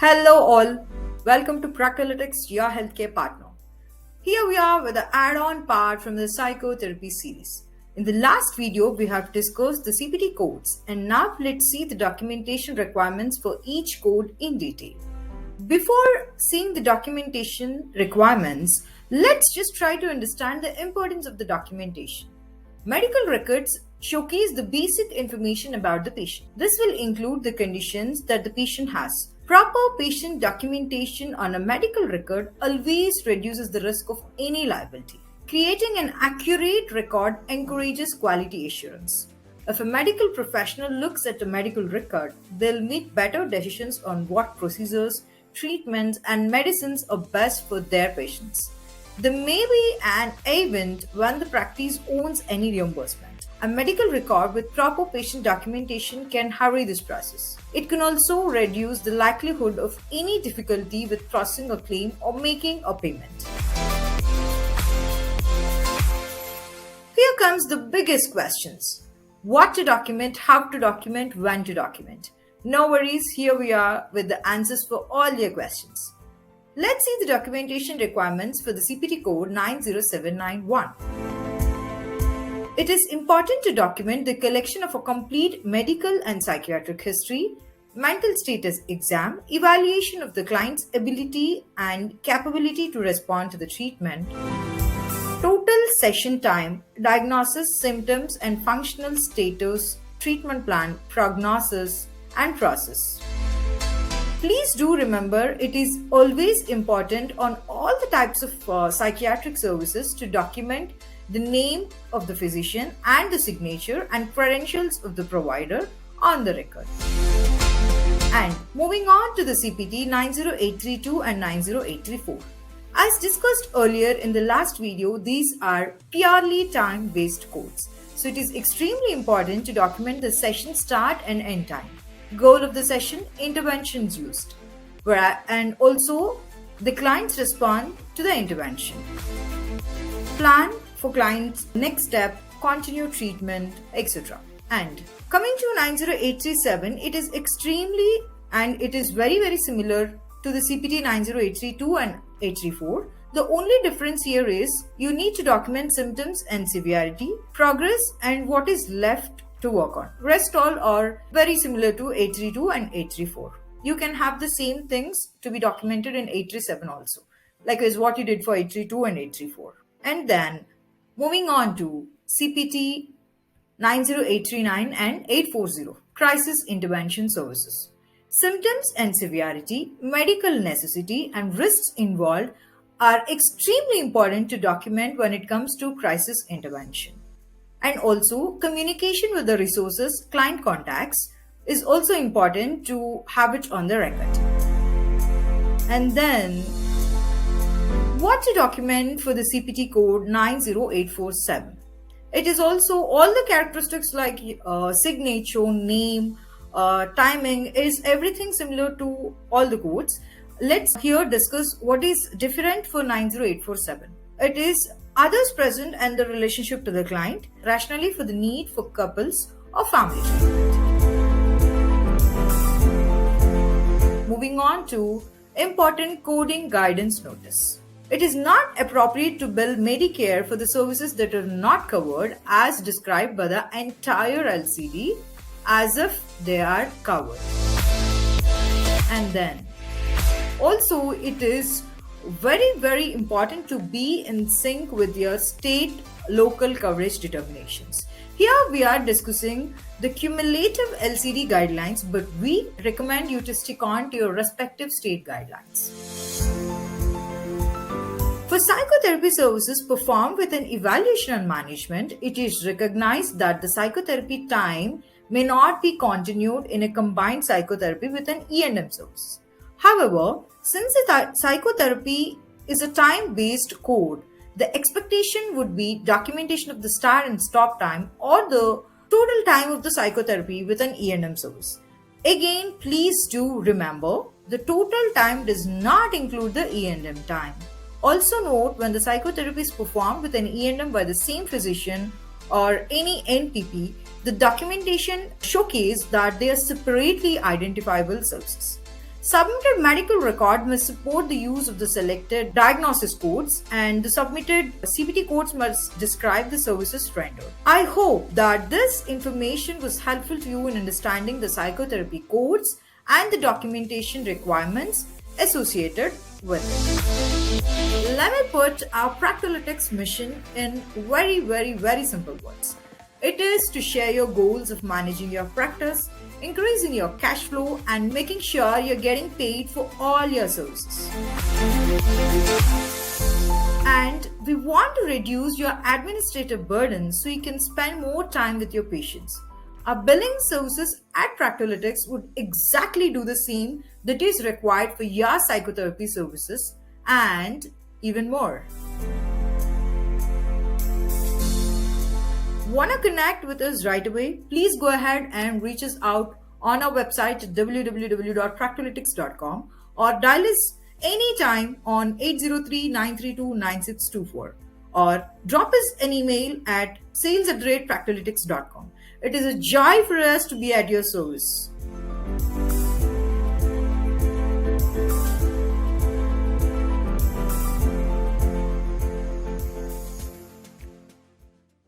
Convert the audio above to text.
Hello, all. Welcome to Practolytics, your healthcare partner. Here we are with the add-on part from the psychotherapy series. In the last video, we have discussed the CPT codes, and now let's see the documentation requirements for each code in detail. Before seeing the documentation requirements, let's just try to understand the importance of the documentation. Medical records showcase the basic information about the patient. This will include the conditions that the patient has. Proper patient documentation on a medical record always reduces the risk of any liability. Creating an accurate record encourages quality assurance. If a medical professional looks at a medical record, they'll make better decisions on what procedures, treatments, and medicines are best for their patients. There may be an event when the practice owns any reimbursement. A medical record with proper patient documentation can hurry this process. It can also reduce the likelihood of any difficulty with processing a claim or making a payment. Here comes the biggest questions. What to document, how to document, when to document. No worries, here we are with the answers for all your questions. Let's see the documentation requirements for the CPT code 90791. It is important to document the collection of a complete medical and psychiatric history, mental status exam, evaluation of the client's ability and capability to respond to the treatment, total session time, diagnosis, symptoms and functional status, treatment plan, prognosis, and process. Please do remember it is always important on all the types of psychiatric services to document the name of the physician and the signature and credentials of the provider on the record. And moving on to the CPT 90832 and 90834. As discussed earlier in the last video, these are purely time-based codes. So it is extremely important to document the session start and end time, goal of the session, interventions used, and also the client's response to the intervention, plan for client's next step, continue treatment, etc. And coming to 90837, it is extremely and it is very similar to the CPT 90832 and 834. The only difference here is you need to document symptoms and severity, progress, and what is left to work on. Rest all are very similar to 832 and 834. You can have the same things to be documented in 837 also, like is what you did for 832 and 834. And then moving on to CPT 90839 and 840, Crisis Intervention Services. Symptoms and severity, medical necessity, and risks involved are extremely important to document when it comes to crisis intervention. And also, communication with the resources, client contacts, is also important to have it on the record. And then, what to document for the CPT code 90847. It is also all the characteristics like signature, name, timing is everything similar to all the codes. Let's here discuss what is different for 90847. It is others present and the relationship to the client, rationally for the need for couples or family treatment. Moving on to important coding guidance notice. It is not appropriate to bill Medicare for the services that are not covered as described by the entire LCD as if they are covered. And then also it is very important to be in sync with your state local coverage determinations. Here we are discussing the cumulative LCD guidelines, but we recommend you to stick on to your respective state guidelines. For psychotherapy services performed with an evaluation and management, it is recognized that the psychotherapy time may not be continued in a combined psychotherapy with an E&M service. However, since the psychotherapy is a time-based code, the expectation would be documentation of the start and stop time or the total time of the psychotherapy with an E&M service. Again, please do remember the total time does not include the E&M time. Also note when the psychotherapy is performed with an E&M by the same physician or any NPP, the documentation showcase that they are separately identifiable services. Submitted medical record must support the use of the selected diagnosis codes, and the submitted CPT codes must describe the services rendered. I hope that this information was helpful to you in understanding the psychotherapy codes and the documentation requirements associated with it. Let me put our Practolytics mission in very simple words. It is to share your goals of managing your practice, increasing your cash flow, and making sure you're getting paid for all your services. And we want to reduce your administrative burden so you can spend more time with your patients. Our billing services at Practolytics would exactly do the same that is required for your psychotherapy services and even more. Want to connect with us right away? Please go ahead and reach us out on our website at www.practolytics.com or dial us anytime on 803-932-9624 or drop us an email at sales@practolytics.com. It is a joy for us to be at your service.